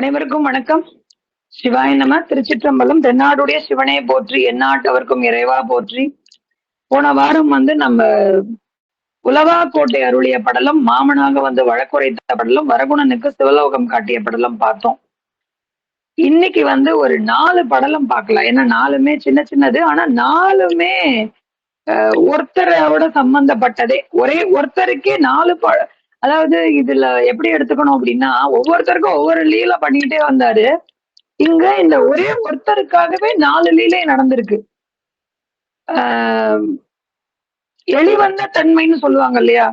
அனைவருக்கும் வணக்கம். சிவாய நம. திருச்சிற்றம்பலம். தென்னாடுடைய சிவனே போற்றி, எந்நாட்டவர்க்கும் இறைவா போற்றி. போன வாரம் நம்ம உலவா கோட்டை அருளிய படலம், மாமனாக வழக்குரைத்த படலம், வரகுணனுக்கு சிவலோகம் காட்டிய படலம் பார்த்தோம். இன்னைக்கு ஒரு 4 படலம் பார்க்கலாம். ஏன்னா 4மே சின்ன சின்னது. ஆனா 4மே ஒருத்தரோட சம்பந்தப்பட்டதே. ஒரே ஒருத்தருக்கே 4 அதாவது இதுல எப்படி எடுத்துக்கணும் அப்படின்னா, ஒவ்வொருத்தருக்கும் ஒவ்வொரு லீலை பண்ணிக்கிட்டே வந்தாரு. இங்க இந்த ஒரே ஒருத்தருக்காகவே 4 லீலை நடந்திருக்கு. எளிவந்த தன்மைன்னு சொல்லுவாங்க இல்லையா?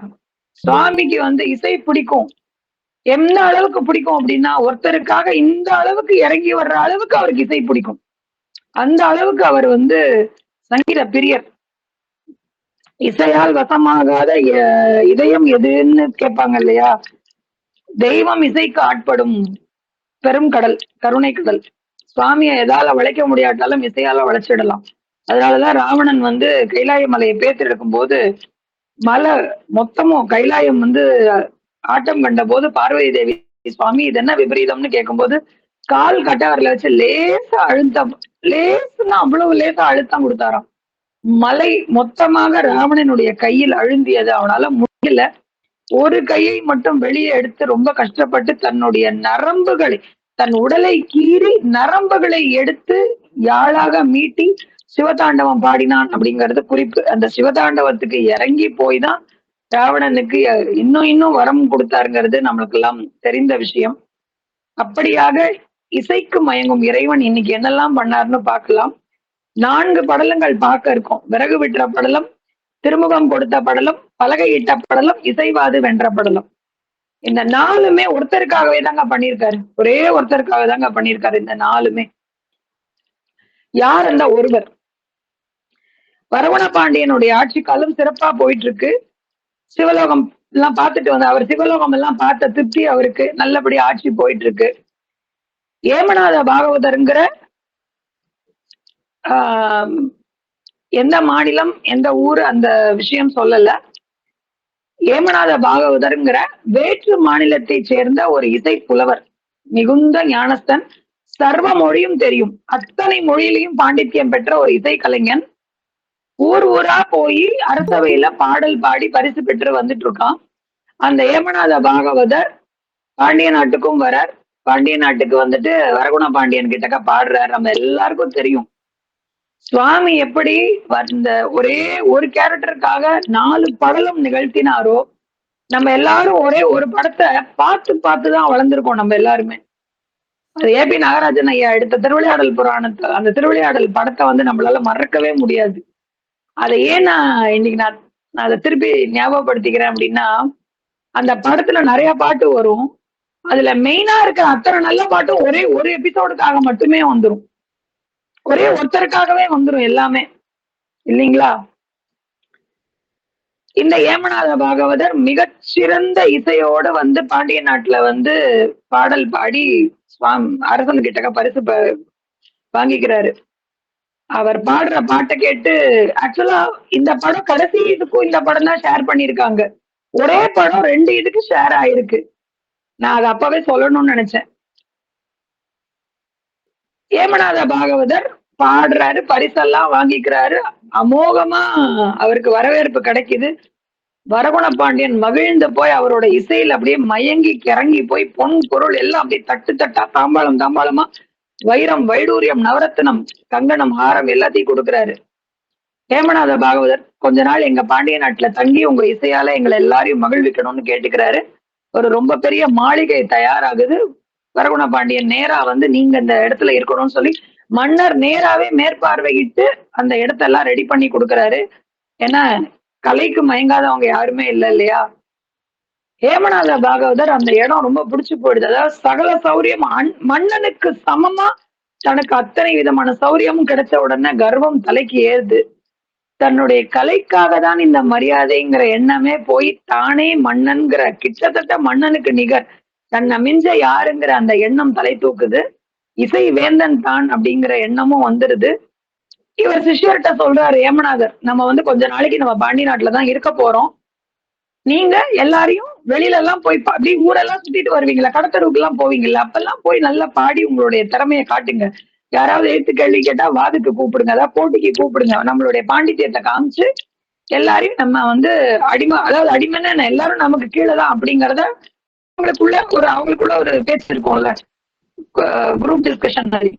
சுவாமிக்கு இசை பிடிக்கும். எந்த அளவுக்கு பிடிக்கும் அப்படின்னா, ஒருத்தருக்காக இந்த அளவுக்கு இறங்கி வர்ற அளவுக்கு அவருக்கு இசை பிடிக்கும். அந்த அளவுக்கு அவர் சங்கீத பிரியர். இசையால் வசமாகாத இதயம் எதுன்னு கேட்பாங்க இல்லையா? தெய்வம் இசைக்கு ஆட்படும் பெரும் கடல், கருணை கடல். சுவாமியை எதால வளைக்க முடியாட்டாலும் இசையால வளைச்சிடலாம். அதனாலதான் ராவணன் கைலாய மலையை பேத்து எடுக்கும் போது மலை மொத்தமும் கைலாயம் ஆட்டம் கண்ட போது பார்வதி தேவி, சுவாமி இது என்ன விபரீதம்னு கேட்கும்போது கால் கட்டவரில் வச்சு லேசா அழுத்தம், லேசுன்னா அவ்வளவு லேசா அழுத்தம் கொடுத்தாராம். மலை மொத்தமாக ராவணனுடைய கையில் அழுந்தியது. அவனால முடியல. ஒரு கையை மட்டும் வெளியே எடுத்து ரொம்ப கஷ்டப்பட்டு தன்னுடைய நரம்புகளை, தன் உடலை கீறி நரம்புகளை எடுத்து யாழாக மீட்டி சிவதாண்டவம் பாடினான் அப்படிங்கிறது குறிப்பு. அந்த சிவதாண்டவத்துக்கு இறங்கி போய் தான் ராவணனுக்கு இன்னும் வரம் கொடுத்தாருங்கிறது நம்மளுக்கு எல்லாம் தெரிந்த விஷயம். அப்படியாக இசைக்கு மயங்கும் இறைவன் இன்னைக்கு என்னெல்லாம் பண்ணாருன்னு பார்க்கலாம். 4 படலங்கள் பார்க்க இருக்கோம். விறகு விற்ற படலம், திருமுகம் கொடுத்த படலம், பலகையிட்ட படலம், இசைவாது வென்ற படலம். இந்த 4மே ஒருத்தருக்காகவே தாங்க பண்ணியிருக்காரு. ஒரே ஒருத்தருக்காக தாங்க பண்ணியிருக்காரு இந்த 4மே. யார் அந்த ஒருவர்? வரகுண பாண்டியனுடைய ஆட்சி காலம் சிறப்பா போயிட்டு இருக்கு. சிவலோகம் எல்லாம் பார்த்துட்டு அவர் சிவலோகம் எல்லாம் பார்த்த திருப்தி அவருக்கு. நல்லபடி ஆட்சி போயிட்டு இருக்கு. ஏமநாத பாகவதருங்கிற எந்த மாநிலம் எந்த ஊர் அந்த விஷயம் சொல்லல. ஏமநாத பாகவதருங்கிற வேற்று மாநிலத்தை சேர்ந்த ஒரு இசை புலவர், மிகுந்த ஞானஸ்தன், சர்வ மொழியும் தெரியும், அத்தனை மொழியிலையும் பாண்டித்யம் பெற்ற ஒரு இசை கலைஞன். ஊர் ஊரா போய் அரசவையில பாடல் பாடி பரிசு பெற்று வந்துட்டு இருக்கான். அந்த ஏமநாத பாகவதர் பாண்டிய நாட்டுக்கும் வரார். பாண்டிய நாட்டுக்கு வரகுண பாண்டியன் கிட்டக்க பாடுறார். நம்ம எல்லாருக்கும் தெரியும் சுவாமி எப்படி ஒரே ஒரு கேரக்டருக்காக 4 படலம் நிகழ்த்தினாரோ. நம்ம எல்லாரும் ஒரே ஒரு படத்தை பார்த்துதான் வளர்ந்துருக்கோம் நம்ம எல்லாருமே. அது ஏபி நாகராஜன் ஐயா எடுத்த திருவிளையாடல் புராணத்தை, அந்த திருவிளையாடல் படத்தை நம்மளால மறக்கவே முடியாது. அதை ஏன் இன்னைக்கு நான் அதை திருப்பி ஞாபகப்படுத்திக்கிறேன் அப்படின்னா, அந்த படத்துல நிறைய பாட்டு வரும். அதுல மெயினா இருக்கிற அத்தனை நல்ல பாட்டும் ஒரே ஒரு எபிசோடுக்காக மட்டுமே வந்துரும். ஒரே ஒருத்தருக்காகவே வந்துரும் எல்லாமே, இல்லைங்களா? இந்த ஏமநாத பாகவதர் மிகச்சிறந்த இசையோடு பாண்டிய நாட்டுல பாடல் பாடி அரசன் கிட்டக்க பரிசு வாங்கிக்கிறாரு. அவர் பாடுற பாட்டை கேட்டு, ஆக்சுவலா இந்த படம் கடைசி இதுக்கும் இந்த படம் தான் ஷேர் பண்ணிருக்காங்க. ஒரே படம் 2 இதுக்கு ஷேர் ஆயிருக்கு. நான் அதை அப்பவே சொல்லணும்னு நினைச்சேன். ஏமநாத பாகவதர் பாடுறாரு, பரிசெல்லாம் வாங்கிக்கிறாரு, அமோகமா அவருக்கு வரவேற்பு கிடைக்குது. வரகுண பாண்டியன் மகிழ்ந்து போய் அவரோட இசையில் அப்படியே மயங்கி கிறங்கி போய் பொன் பொருள் எல்லாம் அப்படியே தட்டு தட்டா, தாம்பாளமா, வைரம், வைடூரியம், நவரத்னம், கங்கணம், ஹாரம் எல்லாத்தையும் கொடுக்குறாரு. ஏமநாத பாகவதர் கொஞ்ச நாள் எங்க பாண்டிய நாட்டுல தங்கி உங்க இசையால எங்களை எல்லாரையும் மகிழ்விக்கணும்னு கேட்டுக்கிறாரு. ஒரு ரொம்ப பெரிய மாளிகை தயாராகுது. வரகுண பாண்டியன் நேரா நீங்க இந்த இடத்துல இருக்கணும்னு சொல்லி மன்னர் நேராவே மேற்பார்வையிட்டு அந்த இடத்தெல்லாம் ரெடி பண்ணி கொடுக்குறாரு. ஏன்னா கலைக்கு மயங்காதவங்க யாருமே இல்லை இல்லையா? ஏமநாத பாகவதர் அந்த இடம் ரொம்ப பிடிச்சு போயிடுது. அதாவது சகல சௌரியம் மன்னனுக்கு சமமா தனக்கு அத்தனை விதமான சௌரியமும் கிடைச்ச உடனே கர்வம் தலைக்கு ஏறுது. தன்னுடைய கலைக்காக தான் இந்த மரியாதைங்கிற எண்ணமே போய் தானே மன்னன்கிற, கிட்டத்தட்ட மன்னனுக்கு நிகர், தன்னை மிஞ்ச யாருங்கிற அந்த எண்ணம் தலை தூக்குது. இசை வேந்தன் தான் அப்படிங்கிற எண்ணமும் வந்துருது. இவர் சிஷ்யர்கிட்ட சொல்றாரு ஏமநாதர், நம்ம கொஞ்ச நாளைக்கு நம்ம பாண்டி நாட்டுலதான் இருக்க போறோம். நீங்க எல்லாரையும் வெளியில எல்லாம் போய் அப்படியே ஊரெல்லாம் சுத்திட்டு வருவீங்களா, கடத்தருவுக்கு எல்லாம் போவீங்கல்ல, அப்பெல்லாம் போய் நல்லா பாடி உங்களுடைய திறமையை காட்டுங்க. யாராவது எழுத்து கேள்வி கேட்டா வாதுக்கு கூப்பிடுங்க, அதாவது போட்டிக்கு கூப்பிடுங்க. நம்மளுடைய பாண்டித்யத்தை காமிச்சு எல்லாரையும் நம்ம வந்து அடிமை, அதாவது அடிமைன்னா என்ன, எல்லாரும் நமக்கு கீழே தான் அப்படிங்கறத அவங்களுக்குள்ள ஒரு பேச்சு இருக்கும்ல, குரூப் டிஸ்கஷன் மாதிரி.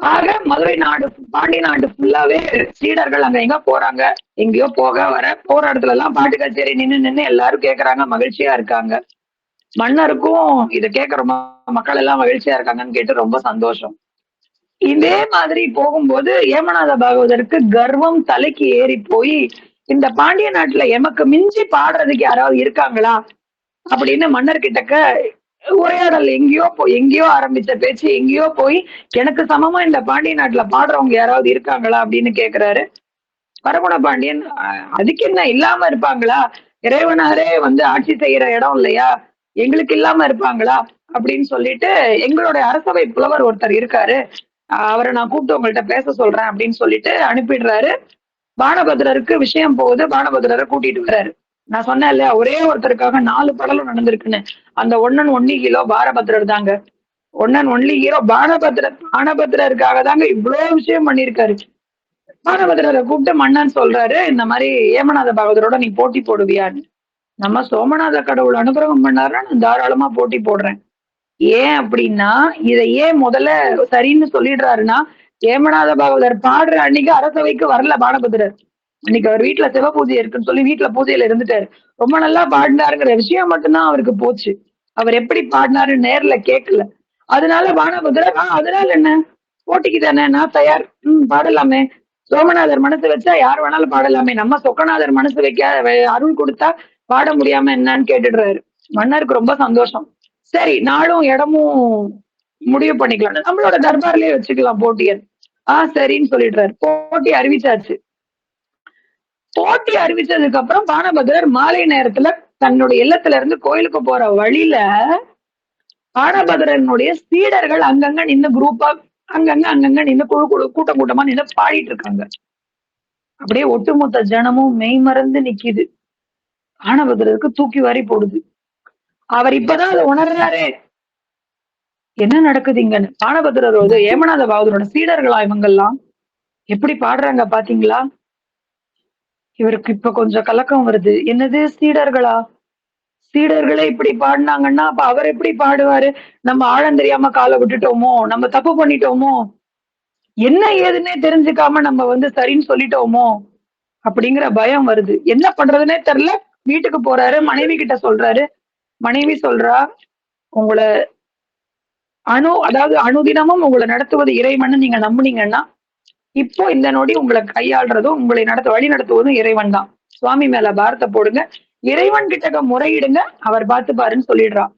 ஆக மதுரை நாடு, பாண்டி நாடு ஃபுல்லாவே சீடர்கள் அங்க எங்க போறாங்க, எங்கேயோ போக வர, போற இடத்துல எல்லாம் பாட்டு கச்சேரி நின்னு நின்னு எல்லாரும் கேக்குறாங்க, மகிழ்ச்சியா இருக்காங்க. மன்னருக்கும் இதை கேட்க ரொம்ப, மக்கள் எல்லாம் மகிழ்ச்சியா இருக்காங்கன்னு கேட்டு ரொம்ப சந்தோஷம். இதே மாதிரி போகும்போது ஏமநாத பாகவதருக்கு கர்வம் தலைக்கு ஏறி போய், இந்த பாண்டிய நாட்டுல எமக்கு மிஞ்சி பாடுறதுக்கு யாராவது இருக்காங்களா அப்படின்னு மன்னர்கிட்டக்க உரையாடல், எங்கேயோ ஆரம்பிச்ச பேச்சு எங்கேயோ போய், எனக்கு சமமா இந்த பாண்டிய நாட்டுல பாடுறவங்க யாராவது இருக்காங்களா அப்படின்னு கேக்குறாரு. வரகுண பாண்டியன், அதுக்கு என்ன இல்லாம இருப்பாங்களா, இறைவனாரே வந்து ஆட்சி செய்யற இடம் இல்லையா, எங்களுக்கு இல்லாம இருப்பாங்களா அப்படின்னு சொல்லிட்டு, எங்களுடைய அரசவை புலவர் ஒருத்தர் இருக்காரு, அவரை நான் கூப்பிட்டு உங்கள்ட்ட பேச சொல்றேன் அப்படின்னு சொல்லிட்டு அனுப்பிடுறாரு. பானபத்திரருக்கு விஷயம் போகுது, பானபத்திரரை கூட்டிட்டு வர்றாரு. நான் சொன்னேன் இல்லையா, ஒரே ஒருத்தருக்காக 4 படலும் நடந்திருக்குன்னு. அந்த ஒன்னன் ஒன்னி ஹீரோ பாரபத்திரர் தாங்க. ஒன்னன் ஒன்லி ஹீரோ பானபத்திரருக்காக தாங்க இவ்வளவு விஷயம் பண்ணிருக்காரு. பானபத்திரரை கூப்பிட்டு மன்னன் சொல்றாரு, இந்த மாதிரி ஏமநாத பாகவதரோட நீ போட்டி போடுவியான்னு. நம்ம சோமநாத கடவுள் அனுகிரகம் பண்ணாருன்னா நான் தாராளமா போட்டி போடுறேன். ஏன் அப்படின்னா, இதை ஏன் முதல்ல சரின்னு சொல்லிடுறாருன்னா, ஏமநாத பாகவதர் பாடுற அன்னைக்கு அரசவைக்கு வரல பானபத்திரர். அன்னைக்கு அவர் வீட்டுல சிவ பூஜை இருக்குன்னு சொல்லி வீட்டுல பூஜையில இருந்துட்டாரு. ரொம்ப நல்லா பாடினாருங்கிற விஷயம் மட்டும்தான் அவருக்கு போச்சு. அவர் எப்படி பாடினாருன்னு நேர்ல கேட்கல. அதனால பானபத்திரர், அதனால என்ன, போட்டிக்கு தானே நான் தயார், பாடலாமே. சோமநாதர் மனசு வச்சா யார் வேணாலும் பாடலாமே, நம்ம சொக்கநாதர் மனசு வைக்க அருள் கொடுத்தா பாட முடியாம என்னன்னு கேட்டுடுறாரு. மன்னருக்கு ரொம்ப சந்தோஷம். சரி, நாளும் இடமும் முடிவு பண்ணிக்கலாம், நம்மளோட தர்பார்லயே வச்சுக்கலாம் போட்டியை. சரின்னு சொல்லிடுறாரு. போட்டி அறிவிச்சாச்சு. போட்டி அறிவிச்சதுக்கு அப்புறம் பானபத்திரர் மாலை நேரத்துல தன்னுடைய இல்லத்துல இருந்து கோயிலுக்கு போற வழியில பானபத்திரனுடைய சீடர்கள் அங்கங்க நின்று குரூப்பா, அங்கங்க நின்று கூட்டம் கூட்டமா நின்று பாடிட்டு இருக்காங்க. அப்படியே ஒட்டுமொத்த ஜனமும் மெய் மறந்து நிக்குது. பானபத்திரருக்கு தூக்கி வாரி போடுது. அவர் இப்பதான் அதை உணர்றாரு, என்ன நடக்குது இங்கன்னு. பானபத்திரர் ஏமநாத பாகவதரோட சீடர்களா இவங்கெல்லாம், எப்படி பாடுறாங்க பாத்தீங்களா. இவருக்கு இப்ப கொஞ்சம் கலக்கம் வருது. என்னது சீடர்களா, சீடர்களே இப்படி பாடினாங்கன்னா அப்ப அவர் எப்படி பாடுவாரு, நம்ம ஆழம் தெரியாம காலை விட்டுட்டோமோ, நம்ம தப்பு பண்ணிட்டோமோ, என்ன ஏதுன்னே தெரிஞ்சுக்காம நம்ம வந்து சரின்னு சொல்லிட்டோமோ அப்படிங்கிற பயம் வருது. என்ன பண்றதுன்னே தெரியல. வீட்டுக்கு போறாரு, மனைவி கிட்ட சொல்றாரு. மனைவி சொல்றா, உங்களை அதாவது அனுதினமும் உங்களை நடத்துவது இறைவன் நீங்க நம்புனீங்கன்னா, இப்போ இந்த நொடி உங்களை கையாள்றதும் உங்களை வழி நடத்துவதும் இறைவன் தான். சுவாமி மேல பாரத்தை போடுங்க, இறைவன் கிட்ட முறையிடுங்க, அவர் பார்த்து பாருன்னு சொல்லிடுறான்.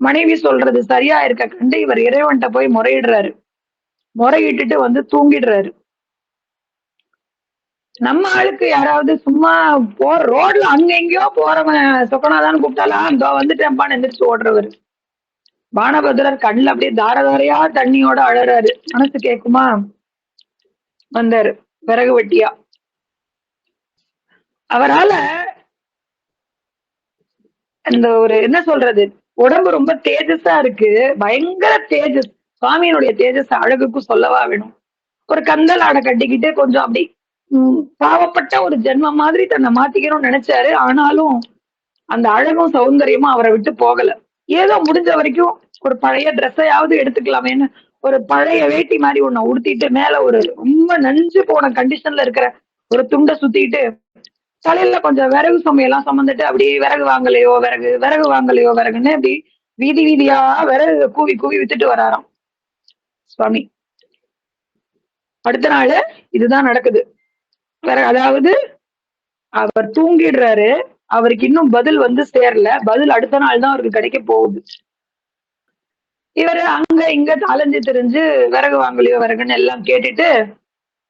மனைவி சொல்றது சரியா இருக்க கண்டு இவர் இறைவன்கிட்ட போய் முறையிடுறாரு. முறையிட்டுட்டு வந்து தூங்கிடுறாரு. நம்ம ஆளுக்கு யாராவது சும்மா ரோட்ல அங்க எங்கேயோ போறவன் சொக்கனாதான் கூப்பிட்டாலும் இதோ வந்துட்டேன்பான்னு எந்திரிச்சு ஓடுறவர். பானபத்திரர் கண்ணுல அப்படியே தாரதாரையா தண்ணியோட அழறாரு. மனசு கேக்குமா, வந்தாரு விறகு வெட்டியா. அவரால அந்த ஒரு என்ன சொல்றது, உடம்பு ரொம்ப தேஜஸா இருக்கு, பயங்கர தேஜஸ். சுவாமியினுடைய தேஜஸ் அழகுக்கும் சொல்லவா வேணும். ஒரு கந்தல் ஆடை கட்டிக்கிட்டு கொஞ்சம் அப்படி பாவப்பட்ட ஒரு ஜென்மம் மாதிரி தன்னை மாத்திக்கணும்னு நினைச்சாரு. ஆனாலும் அந்த அழகும் சௌந்தரியமும் அவரை விட்டு போகல. ஏதோ முடிஞ்ச வரைக்கும் ஒரு பழைய ட்ரெஸ்ஸையாவது எடுத்துக்கலாமேன்னு ஒரு பழைய வேட்டி மாதிரி ஒண்ணு உடுத்திட்டு, மேல ஒரு ரொம்ப நஞ்சு போன கண்டிஷன்ல இருக்கிற ஒரு துண்டை சுத்திட்டு, தலையில கொஞ்சம் விறகு சுமையெல்லாம் சுமந்துட்டு அப்படி விறகு வாங்கலையோ விறகு, விறகு வாங்கலையோ விறகுன்னு அப்படி வீதி வீதியா விறகு கூவி கூவி வித்துட்டு வராராம் சுவாமி. அடுத்த நாள் இதுதான் நடக்குது. அதாவது அவர் தூங்கிடுறாரு, அவருக்கு இன்னும் பதில் வந்து சேரல. பதில் அடுத்த நாள் தான் அவருக்கு கிடைக்க போகுது. இவரு அங்க இங்க அலைஞ்சு தெரிஞ்சு விறகு வாங்கலையோ விறகுன்னு எல்லாம் கேட்டுட்டு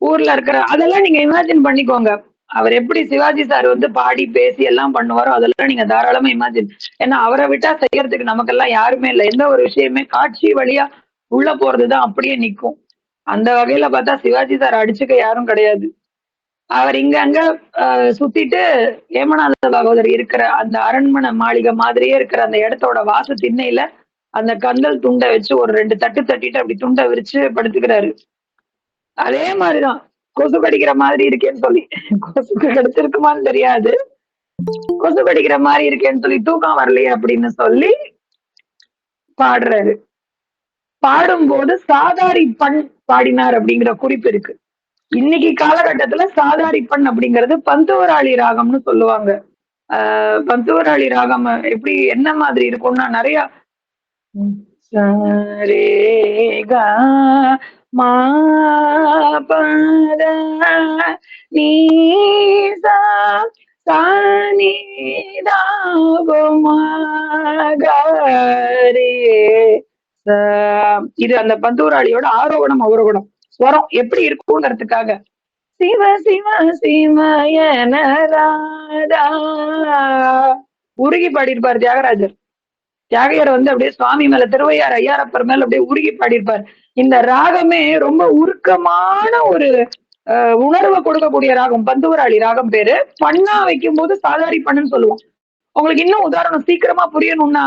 ஊர்ல இருக்கிற, அதெல்லாம் நீங்க இமேஜின் பண்ணிக்கோங்க. அவர் எப்படி சிவாஜி சார் வந்து பாடி பேசி எல்லாம் பண்ணுவாரோ அதெல்லாம் நீங்க தாராளமா இமேஜின். ஏன்னா அவரை விட்டா செய்யறதுக்கு நமக்கெல்லாம் யாருமே இல்லை. எந்த ஒரு விஷயமே காட்சி வழியா உள்ள போறதுதான் அப்படியே நிக்கும். அந்த வகையில பார்த்தா சிவாஜி சார் அடிச்சுக்க யாரும் கிடையாது. அவர் இங்க அங்க சுத்திட்டு ஏமநாத பாகவதர் இருக்கிற அந்த அரண்மனை மாளிகை மாதிரியே இருக்கிற அந்த இடத்தோட வாச திண்ணையில அந்த கந்தல் துண்டை வச்சு ஒரு 2 தட்டு தட்டிட்டு அப்படி துண்டை விரிச்சு படுத்துக்கிறாரு. அதே மாதிரிதான் கொசு கடிக்கிற மாதிரி இருக்கேன்னு சொல்லி, கொசுக்கு கடிச்சிருக்குமான்னு தெரியாது, கொசு கடிக்கிற மாதிரி இருக்கேன்னு சொல்லி தூக்கம் வரலையே அப்படின்னு சொல்லி பாடுறாரு. பாடும்போது சாதாரி பண் பாடினார் அப்படிங்கிற குறிப்பு இருக்கு. இன்னைக்கு காலகட்டத்துல சாதாரி பண் அப்படிங்கிறது பந்துவராளி ராகம்னு சொல்லுவாங்க. பந்துவராளி ராகம் எப்படி என்ன மாதிரி இருக்கும்னா நிறைய ரேகா மா பத நீ சா சா நீ தா கோ மா க ரே சா. இது அந்த பந்துவராளியோட ஆரோகணம் அவரோகணம் ஸ்வரம் எப்படி இருக்குங்கிறதுக்காக சிவ சிவ சிவயன ராதா உருகி பாடியிருப்பார் தியாகராஜர். தியாகையர் வந்து அப்படியே சுவாமி மேல திருவையார் ஐயாரப்பர் மேல அப்படியே உருகி பாடியிருப்பார். இந்த ராகமே ரொம்ப உருக்கமான ஒரு உணர்வை கொடுக்கக்கூடிய ராகம். பந்துவராளி ராகம் பேரு. பண்ணா வைக்கும் போது சாதாரி பண்ணுன்னு சொல்லுவோம். உங்களுக்கு இன்னும் உதாரணம் சீக்கிரமா புரியணும்னா,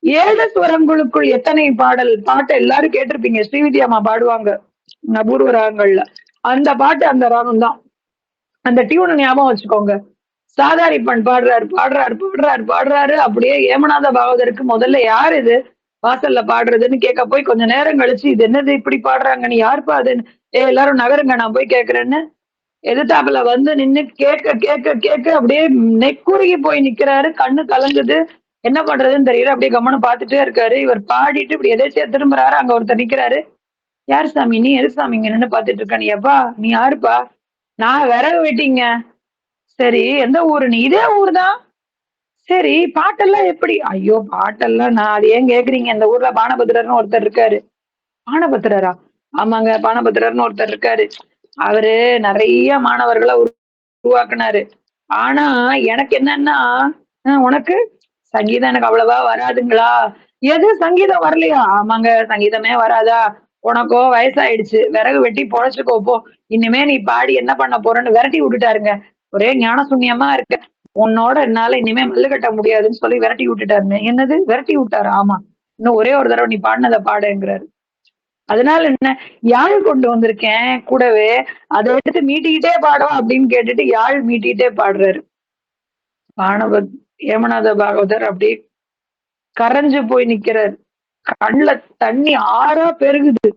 ஏழஸ்வரங்களுக்குள் எத்தனை பாட்டை எல்லாரும் கேட்டிருப்பீங்க. ஸ்ரீவித்யாமா பாடுவாங்க அபூர்வ ராகங்கள்ல. அந்த பாட்டு அந்த ராகம் தான். அந்த டியூனை ஞாபகம் வச்சுக்கோங்க. சாதாரி பண் பாடுறாரு பாடுறாரு பாடுறாரு பாடுறாரு. அப்படியே ஏமநாத பாகவதருக்கு முதல்ல யார் இது வாசல்ல பாடுறதுன்னு கேட்க போய் கொஞ்ச நேரம் கழிச்சு இது என்னது இப்படி பாடுறாங்கன்னு, யாருப்பா அதுன்னு, எல்லாரும் நகருங்க நான் போய் கேட்கறேன்னு எதிர்த்தாப்புல வந்து நின்னு கேட்க கேட்க கேட்க அப்படியே நெக்குருகி போய் நிக்கிறாரு. கண்ணு கலங்குது, என்ன பண்றதுன்னு தெரியல. அப்படியே கம்மனு பாத்துட்டே இருக்காரு. இவர் பாடிட்டு இப்படி எதாச்சியா திரும்புறாரு. அங்க ஒருத்தர் நிக்கிறாரு. யாரு சாமி நீ? எது சாமி இங்க நின்னு பாத்துட்டு இருக்க? நீ எப்பா நீ யாருப்பா? நான் விறகு வெட்டிங்க. சரி எந்த ஊரு? நீ இதே ஊர் தான். சரி பாட்டெல்லாம் எப்படி? ஐயோ பாட்டெல்லாம் நான் அது ஏன் கேக்குறீங்க, இந்த ஊர்ல பானபத்திரர்னு ஒருத்தர் இருக்காரு. பானபத்திரரா? ஆமாங்க, பானபத்திரர்னு ஒருத்தர் இருக்காரு. அவரு நிறைய மாணவர்களை உருவாக்குனாரு. ஆனா எனக்கு என்னன்னா, உனக்கு சங்கீதம் எனக்கு அவ்வளவா வராதுங்களா? எது சங்கீதம் வரலையா? ஆமாங்க சங்கீதமே வராதா? உனக்கோ வயசாயிடுச்சு, விறகு வெட்டி பொழைச்சுக்கோ போ, இனிமே நீ பாடி என்ன பண்ண போறன்னு விரட்டி விட்டுட்டாருங்க. ஒரே ஞான சூன்யமா இருக்க, உன்னோட என்னால இனிமே மல்லு கட்ட முடியாதுன்னு சொல்லி விரட்டி விட்டுட்டாருங்க. என்னது விரட்டி விட்டாரு? ஆமா, இன்னும் ஒரே ஒரு தடவை நீ பாடினதை பாடுங்கிறாரு. அதனால என்ன, யாழ் கொண்டு வந்திருக்கேன் கூடவே, அதை எடுத்து மீட்டிக்கிட்டே பாடும் அப்படின்னு கேட்டுட்டு யாழ் மீட்டிக்கிட்டே பாடுறாரு. பானவத் ஏமநாத பாகவதர் அப்படியே கரைஞ்சு போய் நிக்கிறாரு. கண்ணுல தண்ணி ஆறா பெருகுது.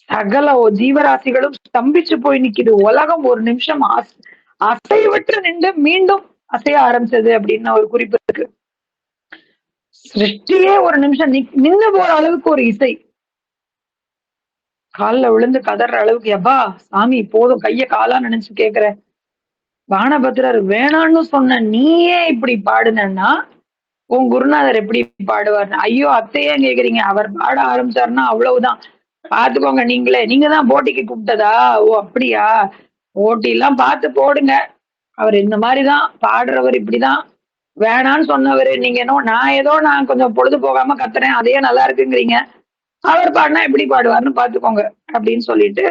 சகல ஜீவராசிகளும் ஸ்தம்பிச்சு போய் நிக்குது. உலகம் ஒரு நிமிஷம் அசைவற்று நின்று மீண்டும் அசைய ஆரம்பிச்சது அப்படின்னு ஒரு குறிப்பு இருக்கு. சிருஷ்டியே ஒரு நிமிஷம் நின்னு போற அளவுக்கு ஒரு இசை. காலில் விழுந்து கதற அளவுக்கு, எப்பா சாமி போதும், கைய காலா நினைச்சு கேக்குற. பானபத்திரர் வேணான்னு சொன்ன நீயே இப்படி பாடுனா உன் குருநாதர் எப்படி பாடுவார்? ஐயோ அத்தையே கேக்குறீங்க, அவர் பாட ஆரம்பிச்சாருன்னா அவ்வளவுதான், பாத்துக்கோங்க நீங்களே. நீங்க தான் போட்டிக்கு கூப்பிட்டதா? ஓ அப்படியா? போட்டி எல்லாம் பார்த்து போடுங்க. அவர் இந்த மாதிரிதான் பாடுறவர், இப்படிதான் வேணான்னு சொன்னவரு. நீங்க நான் கொஞ்சம் பொழுது போகாம கத்துறேன், அதையே நல்லா இருக்குங்கிறீங்க. அவர் பாடினா எப்படி பாடுவார்னு பாத்துக்கோங்க அப்படின்னு சொல்லிட்டு,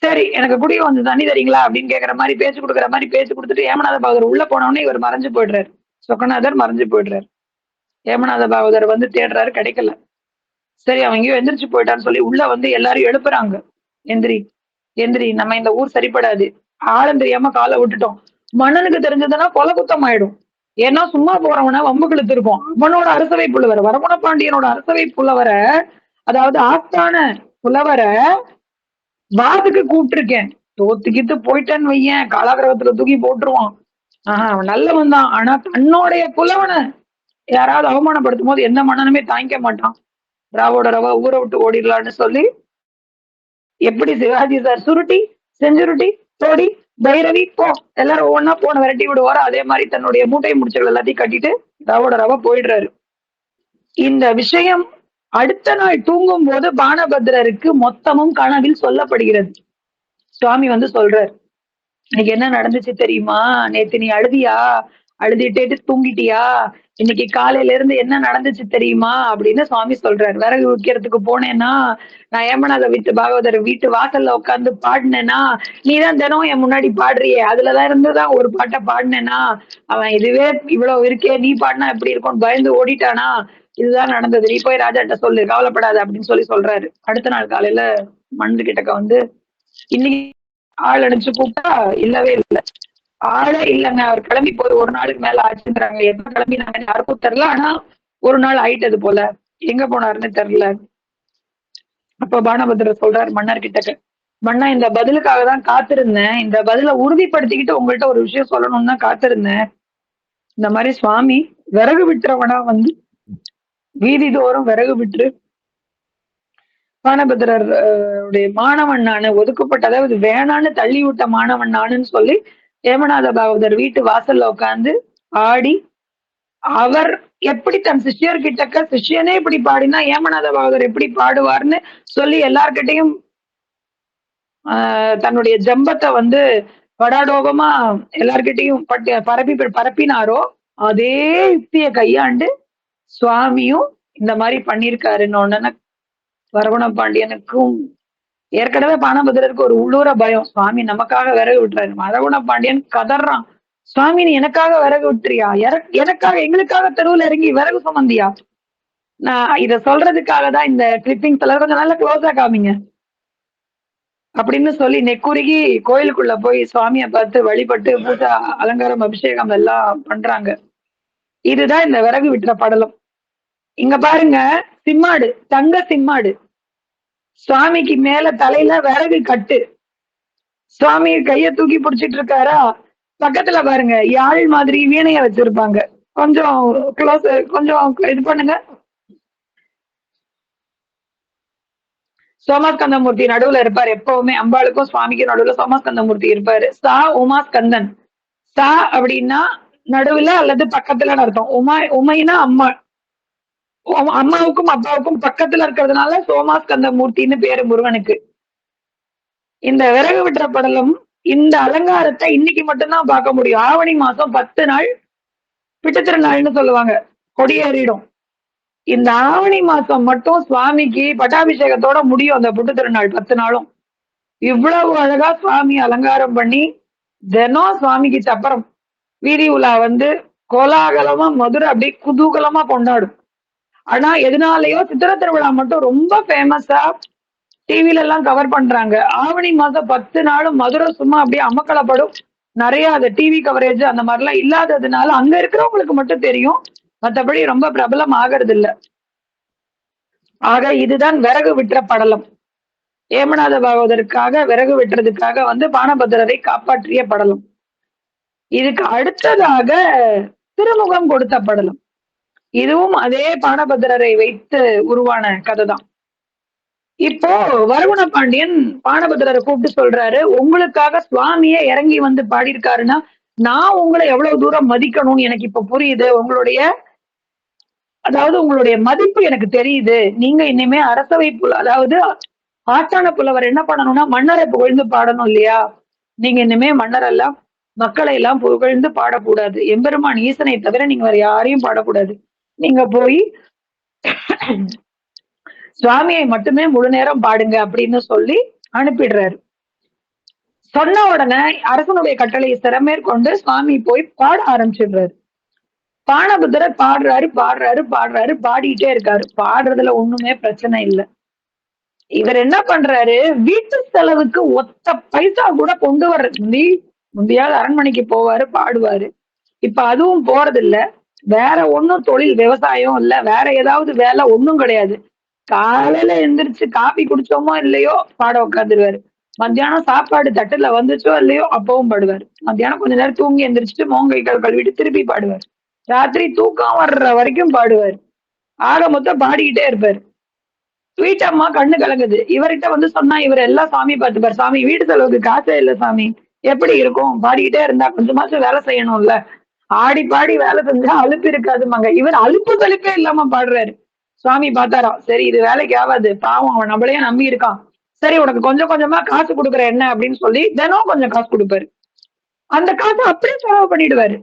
சரி எனக்கு குடிய வந்து தண்ணி தரீங்களா அப்படின்னு கேக்குற மாதிரி பேச்சு கொடுக்குற மாதிரி பேச்சு கொடுத்துட்டு ஏமநாத பாகவதர் உள்ள போனவொடனே இவர் மறைஞ்சு போயிடுறாரு. சொக்கநாதர் மறைஞ்சு போயிடுறாரு. ஏமநாத பாகவதர் வந்து தேடுறாரு, கிடைக்கல. சரி அவங்க எங்கேயோ எந்திரிச்சு போயிட்டான்னு சொல்லி உள்ள வந்து எல்லாரும் எழுப்புறாங்க. எந்திரி எந்திரி, நம்ம இந்த ஊர் சரிப்படாது, ஆழம் தெரியாம காலை விட்டுட்டோம். மன்னனுக்கு தெரிஞ்சதுன்னா கொலை குத்தம் ஆயிடும். ஏன்னா சும்மா போறவன வம்பு இழுத்து இருக்கும். அவனோட அரசவை புலவரை, வரகுண பாண்டியனோட அரசவை புலவரை, அதாவது ஆஸ்தான புலவரை வாதுக்கு கூப்பிட்டுருக்கேன். தோத்துக்கிட்டு போயிட்டேன்னு வையேன், காலாகிரகத்துல தூக்கி போட்டுருவான். அவன் நல்லவன் தான், ஆனா தன்னுடைய புலவனை யாராவது அவமானப்படுத்தும் போது எந்த மன்னனுமே தாங்கிக்க மாட்டான். ராவோட ரவா ஊரை விட்டு ஓடிடலான்னு சொல்லி, எப்படி சிவாஜி சார் சுருட்டி செஞ்சுருட்டி தோடி பைரவி போ எல்லாரும் ஒவ்வொன்னா போன விரட்டி விடுவாரோ அதே மாதிரி தன்னுடைய மூட்டை முடிச்சுகள் எல்லாத்தையும் கட்டிட்டு ராவோட ரவா போயிடுறாரு. இந்த விஷயம் அடுத்த நாள் தூங்கும் போது பானபத்திரருக்கு மொத்தமும் கனவில் சொல்லப்படுகிறது. சுவாமி வந்து சொல்றாரு, இன்னைக்கு என்ன நடந்துச்சு தெரியுமா? நேத்து நீ அழுதியா? அழுதுட்டேட்டு தூங்கிட்டியா? இன்னைக்கு காலையில இருந்து என்ன நடந்துச்சு தெரியுமா அப்படின்னு சுவாமி சொல்றாரு. விறகு விற்கிறதுக்கு போனேன்னா, நான் ஏமநாத வீட்டு பாகவதர் வீட்டு வாசல்ல உட்கார்ந்து பாடினேன்னா, நீதான் தினம் என் முன்னாடி பாடுறியே, அதுலதான் இருந்துதான் ஒரு பாட்டை பாடினேன்னா, அவன் இதுவே இவ்வளவு இருக்கே, நீ பாடினா எப்படி இருக்கும்னு பயந்து ஓடிட்டானா, இதுதான் நடந்தது. நீ போய் ராஜாட்ட சொல்லு, கவலைப்படாத அப்படின்னு சொல்றாரு. அடுத்த நாள் காலையில மண்டு கிட்டக்க வந்து, இன்னைக்கு ஆள் அனுப்பிச்சு கூப்பிட்டா இல்லவே இல்லை. ஆளே இல்லைங்க. அவர் கிளம்பி போய் ஒரு நாளுக்கு மேல ஆச்சுங்கிறாங்க. எப்ப கிளம்பினாங்க யாருக்கும் தெரியல. ஆனா ஒரு நாள் ஆயிட்டது போல. எங்க போனாருன்னு தெரியல. அப்ப பானபத்திரர் சொல்றாரு மன்னர் கிட்ட, மன்னா இந்த பதிலுக்காக தான் காத்திருந்தேன். இந்த பதில உறுதிப்படுத்திக்கிட்டு உங்கள்ட்ட ஒரு விஷயம் சொல்லணும்னு தான் காத்திருந்தேன். இந்த மாதிரி சுவாமி விறகு விட்டுறவனா வந்து வீதி தோறும் விறகு விட்டு பானபத்திரர் உடைய மாணவன் நானு, ஒதுக்கப்பட்ட அதாவது வேணான்னு தள்ளி விட்ட மாணவன் நானுன்னு சொல்லி ஏமநாத பாகவதர் வீட்டு வாசல்ல உட்கார்ந்து ஆடி, அவர் எப்படி தன் சிஷ்யர் கிட்டக்க சிஷ்யனே இப்படி பாடினா ஏமநாத பாகவதர் எப்படி பாடுவார்னு சொல்லி எல்லார்கிட்டையும் தன்னுடைய ஜம்பத்தை வந்து படாடோபமா எல்லார்கிட்டையும் பரப்பினாரோ, அதே யுக்தியை கையாண்டு சுவாமியும் இந்த மாதிரி பண்ணிருக்காருன்னு உடனே வரகுண பாண்டியனுக்கும் ஏற்கனவே பானபத்திரருக்கு ஒரு உள்ளூர பயம். சுவாமி நமக்காக விறகு விட்டுறாரு. வரகுண பாண்டியன் கதறான், சுவாமி நீ எனக்காக விறகு விட்டுறியா? எனக்காக எங்களுக்காக தெருவுல இறங்கி விறகு சுமந்தியா? நான் இத சொல்றதுக்காக தான் இந்த கிளிப்பிங்ஸ் எல்லாம் கொஞ்சம் நல்லா க்ளோஸா காமிங்க அப்படின்னு சொல்லி நெக்குருகி கோயிலுக்குள்ள போய் சுவாமிய பார்த்து வழிபட்டு பூஜை அலங்காரம் அபிஷேகம் எல்லாம் பண்றாங்க. இதுதான் இந்த விறகு விட்டுற படலம். இங்க பாருங்க, சிம்மாடு, தங்க சிம்மாடு, சுவாமிக்கு மேல தலையில விறகு கட்டு, சுவாமி கைய தூக்கி பிடிச்சிட்டு இருக்காரா, பக்கத்துல பாருங்க யாழ் மாதிரி வீணைய வச்சிருப்பாங்க. கொஞ்சம் க்ளோஸ், கொஞ்சம் இது பண்ணுங்க. சோமாஸ்கந்தமூர்த்தி நடுவுல இருப்பாரு எப்பவுமே. அம்பாளுக்கும் சுவாமிக்கும் நடுவுல சோமாஸ்கந்தமூர்த்தி இருப்பாரு. சா உமா ஸ்கந்தன். சா அப்படின்னா நடுவுல அல்லது பக்கத்துலன்னு அர்த்தம். உமைனா அம்மா. அம்மாவுக்கும் அப்பாவுக்கும் பக்கத்துல இருக்கிறதுனால சோமாஸ்கந்தமூர்த்தின்னு பேரு முருகனுக்கு. இந்த விறகு விட்டுற படலம் இந்த அலங்காரத்தை இன்னைக்கு மட்டும்தான் பார்க்க முடியும். ஆவணி மாசம் 10 நாள் பிட்டத்திருநாள்னு சொல்லுவாங்க, கொடியேறிடும். இந்த ஆவணி மாசம் மட்டும் சுவாமிக்கு பட்டாபிஷேகத்தோட முடியும் அந்த புட்டு திருநாள் 10 நாளும். இவ்வளவு அழகா சுவாமி அலங்காரம் பண்ணி தினம் சுவாமிக்கு சப்பரம் வீதி உலா வந்து கோலாகலமா மதுரை அப்படியே குதூகலமா கொண்டாடும். ஆனா எதனாலயோ சித்திரை திருவிழா மட்டும் ரொம்ப ஃபேமஸா டிவில எல்லாம் கவர் பண்றாங்க. ஆவணி மாசம் 10 நாளும் மதுரை சும்மா அப்படியே அமக்கலப்படும். நிறைய அது டிவி கவரேஜ் அந்த மாதிரி எல்லாம் இல்லாததுனால அங்க இருக்கிறவங்களுக்கு மட்டும் தெரியும், மற்றபடி ரொம்ப பிரபலம் ஆகிறது இல்ல. ஆக இதுதான் விறகு விட்டுற படலம். ஏமநாத பாகவதற்காக விறகு வெட்டுறதுக்காக வந்து பானபத்திரரை காப்பாற்றிய படலம். இதுக்கு அடுத்ததாக திருமுகம் கொடுத்த படலம். இதுவும் அதே பானபத்திரரை வைத்து உருவான கதை தான். இப்போ வரகுண பாண்டியன் பானபத்திரரை கூப்பிட்டு சொல்றாரு, உங்களுக்காக சுவாமியே இறங்கி வந்து பாடியிருக்காருன்னா நான் உங்களை எவ்வளவு தூரம் மதிக்கணும்னு எனக்கு இப்ப புரியுது. அதாவது உங்களுடைய மதிப்பு எனக்கு தெரியுது. நீங்க இனிமே அரசவை அதாவது ஆச்சான புலவர் என்ன பண்ணணும்னா மன்னரை புகழ்ந்து பாடணும் இல்லையா? நீங்க இனிமே மன்னர் எல்லாம் மக்களை எல்லாம் புகழ்ந்து பாடக்கூடாது. எம்பெருமான் ஈசனை தவிர நீங்க வேற யாரையும் பாடக்கூடாது. நீங்க போய் சுவாமியை மட்டுமே முழு நேரம் பாடுங்க அப்படின்னு சொல்லி அனுப்பிடுறாரு. சொன்ன உடனே அரசனுடைய கட்டளையை சிறமேற்கொண்டு சுவாமி போய் பாட ஆரம்பிச்சிடுறாரு. பானபுத்திரர் பாடுறாரு, பாடிட்டே இருக்காரு. பாடுறதுல ஒண்ணுமே பிரச்சனை இல்லை. இவர் என்ன பண்றாரு, வீட்டு செலவுக்கு ஒத்த பைசா கூட கொண்டு வர்றது முந்தையாவது அரண்மனைக்கு போவாரு, பாடுவாரு. இப்ப அதுவும் போறது இல்ல. வேற ஒண்ணும் தொழில் விவசாயம் இல்ல, வேற ஏதாவது வேலை ஒண்ணும் கிடையாது. காலையில எந்திரிச்சு காபி குடிச்சோமோ இல்லையோ பாட உட்காந்துருவாரு. மத்தியானம் சாப்பாடு தட்டுல வந்துச்சோ இல்லையோ அப்பவும் பாடுவாரு. மத்தியானம் கொஞ்ச நேரம் தூங்கி எந்திரிச்சுட்டு மோங்கை கழுவிட்டு திருப்பி பாடுவார். ராத்திரி தூக்கம் வர்ற வரைக்கும் பாடுவார். ஆக மொத்தம் பாடிக்கிட்டே இருப்பாரு. வீட்டம்மா கண்ணு கலங்குது. இவர்கிட்ட வந்து சொன்னா இவர் எல்லாம் சாமி பார்த்துப்பாரு. சாமி வீட்டு செலவுக்கு காசே இல்ல சாமி, எப்படி இருக்கும்? பாடிக்கிட்டே இருந்தா கொஞ்சமாச்சும் வேலை செய்யணும்ல. ஆடி பாடி வேலை செஞ்சா அலுப்பு இருக்காதுமாங்க. இவர் அலுப்பு தலுப்பே இல்லாம பாடுறாரு. சுவாமி பார்த்தாராம், சரி இது வேலைக்கு ஆகாது, பாவம் அவன் நம்மளையே நம்பி இருக்கான், சரி உனக்கு கொஞ்சம் கொஞ்சமா காசு கொடுக்குற என்ன அப்படின்னு சொல்லி தினம் கொஞ்சம் காசு கொடுப்பாரு. அந்த காசை அப்படியே செலவு பண்ணிடுவாரு.